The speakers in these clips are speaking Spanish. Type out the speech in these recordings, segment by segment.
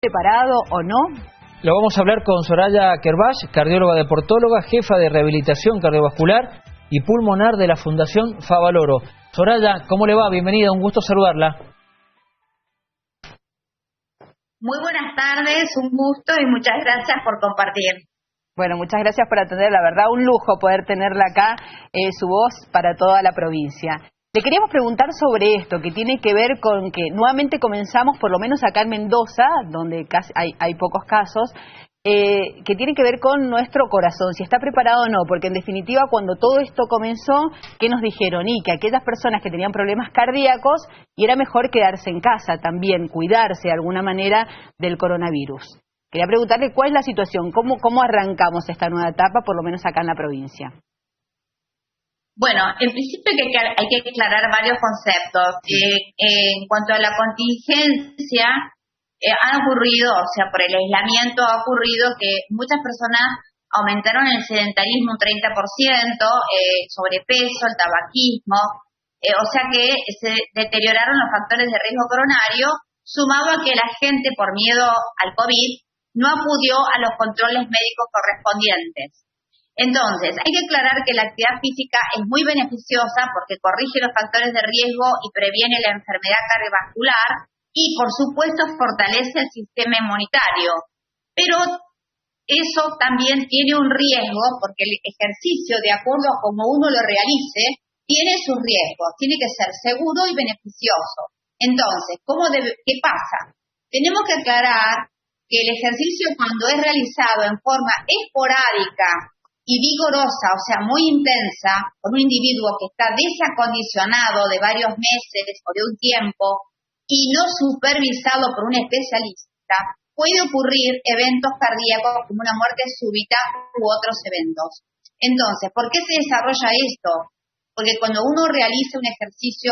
preparado o no? Lo vamos a hablar con Soraya Kerbash, cardióloga deportóloga, jefa de rehabilitación cardiovascular y pulmonar de la Fundación Favaloro. Soraya, ¿cómo le va? Bienvenida, un gusto saludarla. Muy buenas tardes, un gusto y muchas gracias por compartir. Bueno, muchas gracias por atender, la verdad un lujo poder tenerla acá, su voz para toda la provincia. Le queríamos preguntar sobre esto, que tiene que ver con que nuevamente comenzamos, por lo menos acá en Mendoza, donde casi hay pocos casos, que tiene que ver con nuestro corazón, si está preparado o no, porque en definitiva cuando todo esto comenzó, ¿qué nos dijeron? Y que aquellas personas que tenían problemas cardíacos, y era mejor quedarse en casa también, cuidarse de alguna manera del coronavirus. Quería preguntarle cuál es la situación, cómo arrancamos esta nueva etapa, por lo menos acá en la provincia. Bueno, en principio hay que aclarar varios conceptos. En cuanto a la contingencia, han ocurrido, o sea, por el aislamiento ha ocurrido que muchas personas aumentaron el sedentarismo un 30%, sobrepeso, el tabaquismo, o sea que se deterioraron los factores de riesgo coronario, sumado a que la gente, por miedo al COVID, no acudió a los controles médicos correspondientes. Entonces, hay que aclarar que la actividad física es muy beneficiosa porque corrige los factores de riesgo y previene la enfermedad cardiovascular y, por supuesto, fortalece el sistema inmunitario. Pero eso también tiene un riesgo porque el ejercicio, de acuerdo a cómo uno lo realice, tiene sus riesgos. Tiene que ser seguro y beneficioso. Entonces, ¿qué pasa? Tenemos que aclarar que el ejercicio, cuando es realizado en forma esporádica y vigorosa, o sea, muy intensa, por un individuo que está desacondicionado de varios meses o de un tiempo y no supervisado por un especialista, puede ocurrir eventos cardíacos como una muerte súbita u otros eventos. Entonces, ¿por qué se desarrolla esto? Porque cuando uno realiza un ejercicio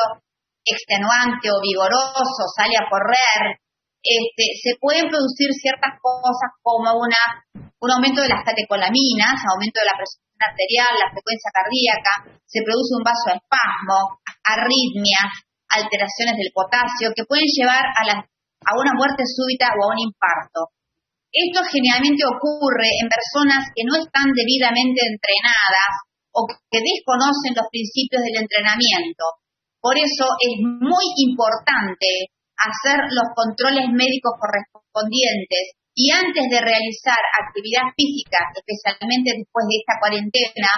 extenuante o vigoroso, sale a correr, se pueden producir ciertas cosas como un aumento de las catecolaminas, aumento de la presión arterial, la frecuencia cardíaca, se produce un vasoespasmo, arritmias, alteraciones del potasio que pueden llevar a una muerte súbita o a un infarto. Esto generalmente ocurre en personas que no están debidamente entrenadas o que desconocen los principios del entrenamiento. Por eso es muy importante hacer los controles médicos correspondientes y antes de realizar actividad física, especialmente después de esta cuarentena,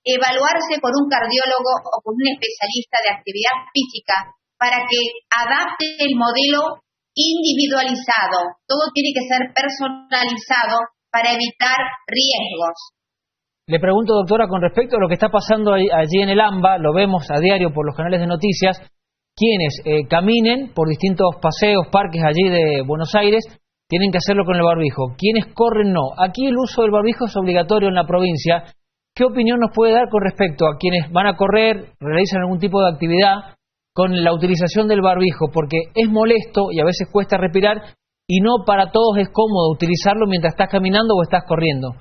evaluarse por un cardiólogo o por un especialista de actividad física para que adapte el modelo individualizado. Todo tiene que ser personalizado para evitar riesgos. Le pregunto, doctora, con respecto a lo que está pasando allí en el AMBA, lo vemos a diario por los canales de noticias, quienes caminen por distintos paseos, parques allí de Buenos Aires, tienen que hacerlo con el barbijo. Quienes corren, no. Aquí el uso del barbijo es obligatorio en la provincia. ¿Qué opinión nos puede dar con respecto a quienes van a correr, realizan algún tipo de actividad con la utilización del barbijo? Porque es molesto y a veces cuesta respirar y no para todos es cómodo utilizarlo mientras estás caminando o estás corriendo.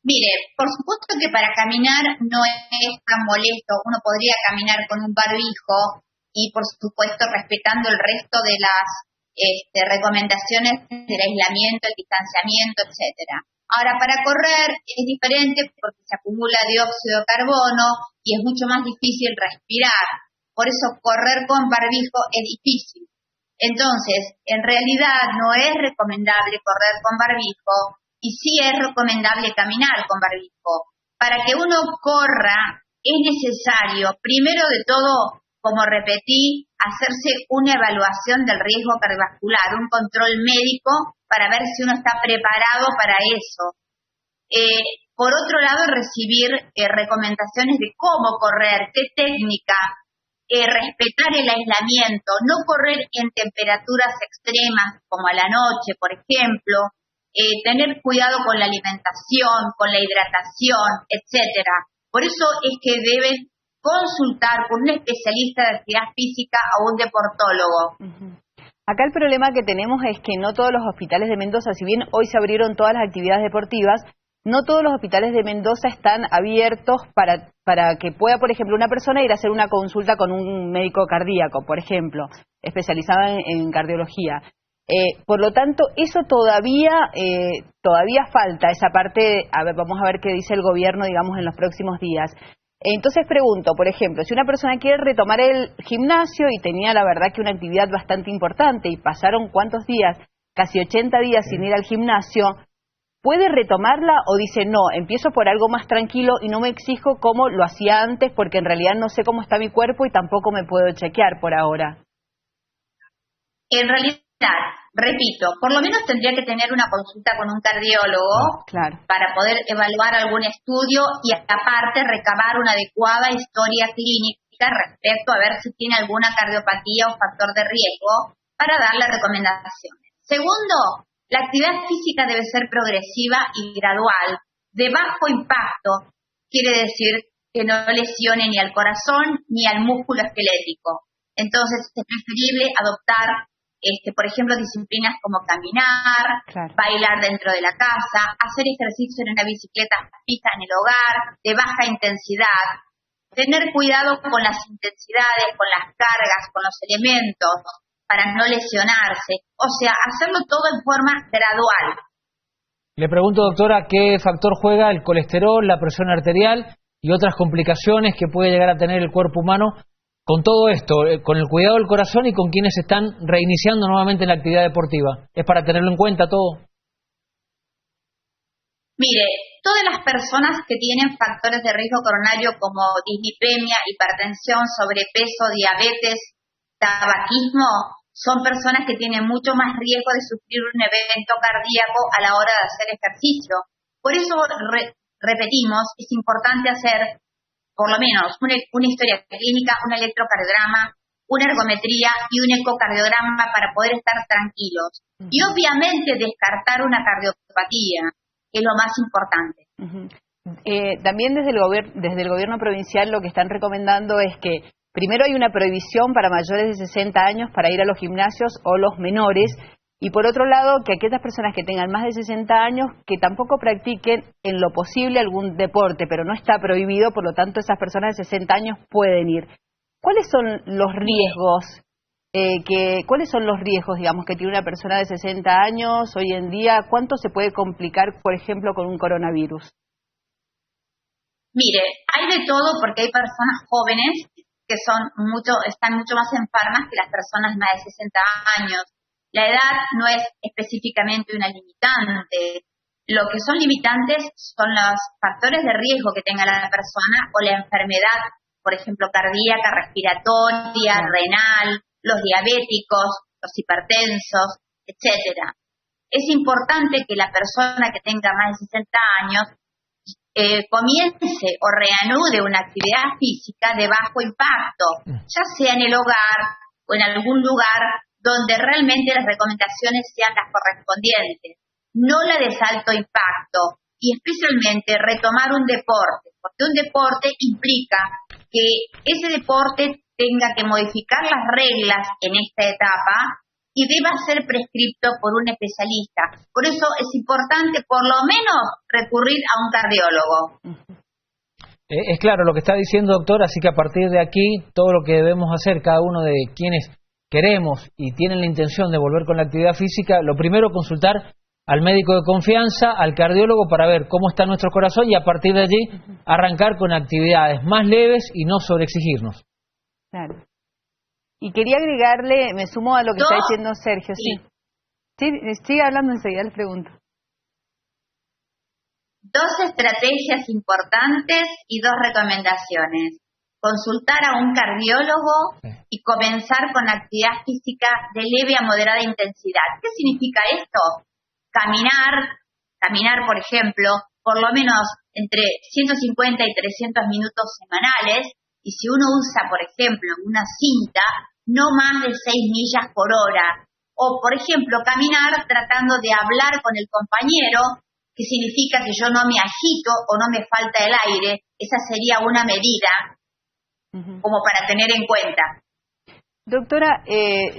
Mire, por supuesto que para caminar no es tan molesto. Uno podría caminar con un barbijo y, por supuesto, respetando el resto de las recomendaciones del aislamiento, el distanciamiento, etcétera. Ahora, para correr es diferente porque se acumula dióxido de carbono y es mucho más difícil respirar. Por eso correr con barbijo es difícil. Entonces, en realidad no es recomendable correr con barbijo. Y sí es recomendable caminar con barbijo. Para que uno corra es necesario, primero de todo, como repetí, hacerse una evaluación del riesgo cardiovascular, un control médico para ver si uno está preparado para eso. Por otro lado, recibir recomendaciones de cómo correr, qué técnica, respetar el aislamiento, no correr en temperaturas extremas como a la noche, por ejemplo, tener cuidado con la alimentación, con la hidratación, etcétera. Por eso es que deben consultar con un especialista de actividad física o un deportólogo. Acá el problema que tenemos es que no todos los hospitales de Mendoza, si bien hoy se abrieron todas las actividades deportivas, no todos los hospitales de Mendoza están abiertos para que pueda, por ejemplo, una persona ir a hacer una consulta con un médico cardíaco, por ejemplo, especializado en cardiología. Por lo tanto, eso todavía falta, esa parte. A ver, vamos a ver qué dice el gobierno, digamos, en los próximos días. Entonces pregunto, por ejemplo, si una persona quiere retomar el gimnasio y tenía la verdad que una actividad bastante importante y pasaron ¿cuántos días? Casi 80 días sin ir al gimnasio, ¿puede retomarla o dice no, empiezo por algo más tranquilo y no me exijo como lo hacía antes porque en realidad no sé cómo está mi cuerpo y tampoco me puedo chequear por ahora? En realidad, repito, por lo menos tendría que tener una consulta con un cardiólogo para poder evaluar algún estudio y aparte recabar una adecuada historia clínica respecto a ver si tiene alguna cardiopatía o factor de riesgo para darle recomendaciones. Segundo, la actividad física debe ser progresiva y gradual, de bajo impacto, quiere decir que no lesione ni al corazón ni al músculo esquelético. Entonces es preferible adoptar por ejemplo, disciplinas como caminar, bailar dentro de la casa, hacer ejercicio en una bicicleta fija en el hogar, de baja intensidad, tener cuidado con las intensidades, con las cargas, con los elementos, para no lesionarse, o sea, hacerlo todo en forma gradual. Le pregunto, doctora, ¿qué factor juega el colesterol, la presión arterial y otras complicaciones que puede llegar a tener el cuerpo humano con todo esto, con el cuidado del corazón y con quienes están reiniciando nuevamente la actividad deportiva? ¿Es para tenerlo en cuenta todo? Mire, todas las personas que tienen factores de riesgo coronario como dislipemia, hipertensión, sobrepeso, diabetes, tabaquismo, son personas que tienen mucho más riesgo de sufrir un evento cardíaco a la hora de hacer ejercicio. Por eso, repetimos, es importante hacer por lo menos una historia clínica, un electrocardiograma, una ergometría y un ecocardiograma para poder estar tranquilos. Y obviamente descartar una cardiopatía, que es lo más importante. También desde el gobierno provincial lo que están recomendando es que primero hay una prohibición para mayores de 60 años para ir a los gimnasios o los menores. Y por otro lado, que aquellas personas que tengan más de 60 años, que tampoco practiquen en lo posible algún deporte, pero no está prohibido, por lo tanto esas personas de 60 años pueden ir. ¿Cuáles son los riesgos? Digamos, que tiene una persona de 60 años hoy en día? ¿Cuánto se puede complicar, por ejemplo, con un coronavirus? Mire, hay de todo porque hay personas jóvenes que están mucho más enfermas que las personas más de 60 años. La edad no es específicamente una limitante. Lo que son limitantes son los factores de riesgo que tenga la persona o la enfermedad, por ejemplo, cardíaca, respiratoria, renal, los diabéticos, los hipertensos, etcétera. Es importante que la persona que tenga más de 60 años comience o reanude una actividad física de bajo impacto, ya sea en el hogar o en algún lugar donde realmente las recomendaciones sean las correspondientes, no la de alto impacto, y especialmente retomar un deporte, porque un deporte implica que ese deporte tenga que modificar las reglas en esta etapa y deba ser prescripto por un especialista. Por eso es importante por lo menos recurrir a un cardiólogo. Es claro lo que está diciendo, doctor, así que a partir de aquí todo lo que debemos hacer cada uno de quienes queremos y tienen la intención de volver con la actividad física, lo primero consultar al médico de confianza, al cardiólogo, para ver cómo está nuestro corazón y a partir de allí arrancar con actividades más leves y no sobreexigirnos. Claro. Y quería agregarle, me sumo a lo que está diciendo Sergio. Sí, sigue hablando enseguida, les pregunto. 2 estrategias importantes y 2 recomendaciones. Consultar a un cardiólogo y comenzar con actividad física de leve a moderada intensidad. ¿Qué significa esto? Caminar, por ejemplo, por lo menos entre 150 y 300 minutos semanales, y si uno usa, por ejemplo, una cinta, no más de 6 millas por hora. O, por ejemplo, caminar tratando de hablar con el compañero, que significa que yo no me agito o no me falta el aire. Esa sería una medida como para tener en cuenta. Doctora,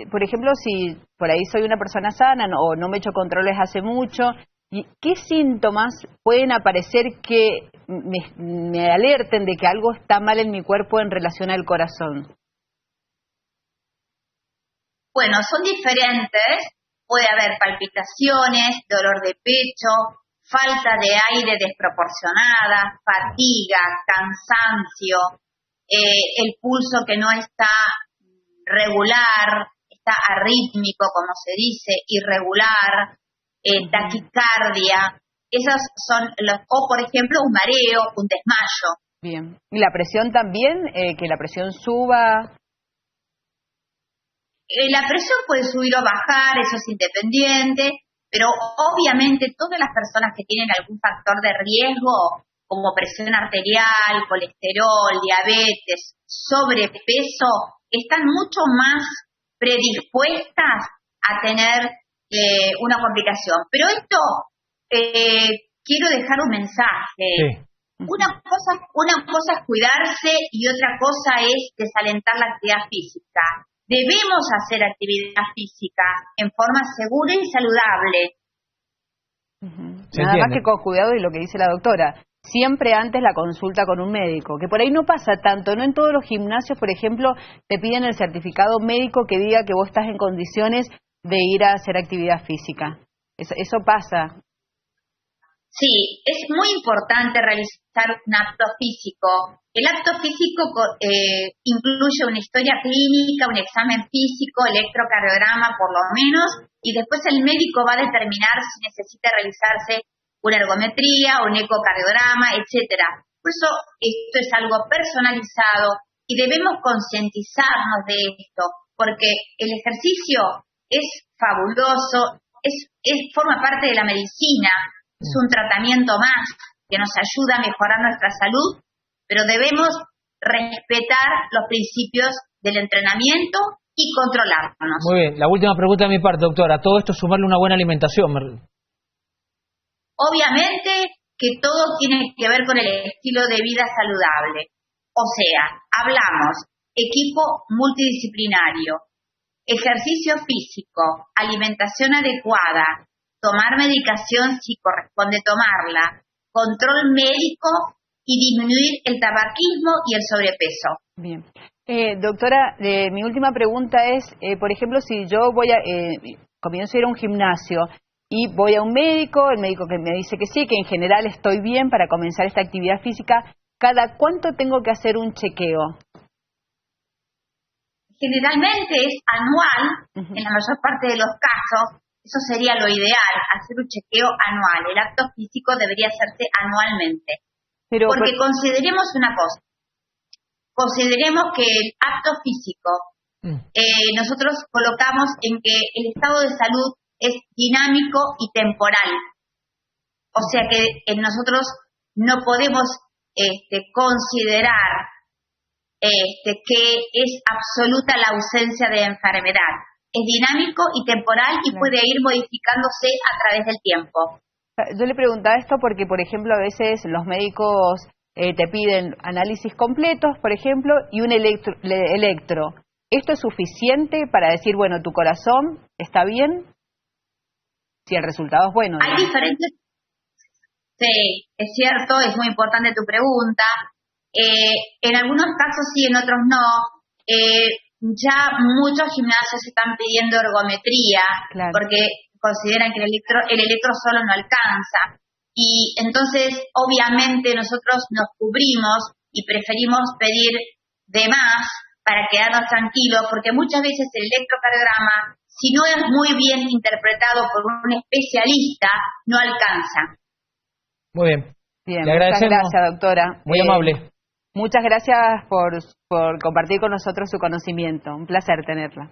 por ejemplo, si por ahí soy una persona sana o no me he hecho controles hace mucho, ¿qué síntomas pueden aparecer que me alerten de que algo está mal en mi cuerpo en relación al corazón? Bueno, son diferentes, puede haber palpitaciones, dolor de pecho, falta de aire desproporcionada, fatiga, cansancio, el pulso que no está regular, está arrítmico, como se dice, irregular, taquicardia. Esos son o por ejemplo un mareo, un desmayo. Bien. ¿Y la presión también? ¿Que la presión suba? La presión puede subir o bajar, eso es independiente, pero obviamente todas las personas que tienen algún factor de riesgo, como presión arterial, colesterol, diabetes, sobrepeso, están mucho más predispuestas a tener una complicación. Pero esto, quiero dejar un mensaje. Sí. Una cosa es cuidarse y otra cosa es desalentar la actividad física. Debemos hacer actividad física en forma segura y saludable. Nada más que con cuidado y lo que dice la doctora. Siempre antes la consulta con un médico, que por ahí no pasa tanto, no en todos los gimnasios, por ejemplo, te piden el certificado médico que diga que vos estás en condiciones de ir a hacer actividad física. Eso pasa. Sí, es muy importante realizar un acto físico. El acto físico incluye una historia clínica, un examen físico, electrocardiograma por lo menos, y después el médico va a determinar si necesita realizarse una ergometría, un ecocardiograma, etcétera. Por eso esto es algo personalizado y debemos concientizarnos de esto, porque el ejercicio es fabuloso, forma parte de la medicina, es un tratamiento más que nos ayuda a mejorar nuestra salud, pero debemos respetar los principios del entrenamiento y controlarnos. Muy bien, la última pregunta de mi parte, doctora. Todo esto sumarle una buena alimentación. Obviamente que todo tiene que ver con el estilo de vida saludable. O sea, hablamos equipo multidisciplinario, ejercicio físico, alimentación adecuada, tomar medicación si corresponde tomarla, control médico y disminuir el tabaquismo y el sobrepeso. Bien. Doctora, mi última pregunta es, por ejemplo, si yo comienzo a ir a un gimnasio y voy a un médico, el médico que me dice que sí, que en general estoy bien para comenzar esta actividad física, ¿cada cuánto tengo que hacer un chequeo? Generalmente es anual, en la mayor parte de los casos. Eso sería lo ideal, hacer un chequeo anual. El acto físico debería hacerse anualmente. Porque consideremos una cosa. Consideremos que el acto físico, nosotros colocamos en que el estado de salud es dinámico y temporal. O sea que nosotros no podemos considerar que es absoluta la ausencia de enfermedad. Es dinámico y temporal y puede ir modificándose a través del tiempo. Yo le preguntaba esto porque, por ejemplo, a veces los médicos te piden análisis completos, por ejemplo, y un electro. ¿Esto es suficiente para decir, bueno, tu corazón está bien? Si el resultado es bueno. Hay diferentes... Sí, es cierto, es muy importante tu pregunta. En algunos casos sí, en otros no. Ya muchos gimnasios están pidiendo ergometría, claro, porque consideran que el electro solo no alcanza. Y entonces, obviamente, nosotros nos cubrimos y preferimos pedir de más para quedarnos tranquilos, porque muchas veces el electrocardiograma, si no es muy bien interpretado por un especialista, no alcanza. Muy bien. Bien, le agradecemos. Muchas gracias, doctora. Muy amable. Muchas gracias por compartir con nosotros su conocimiento. Un placer tenerla.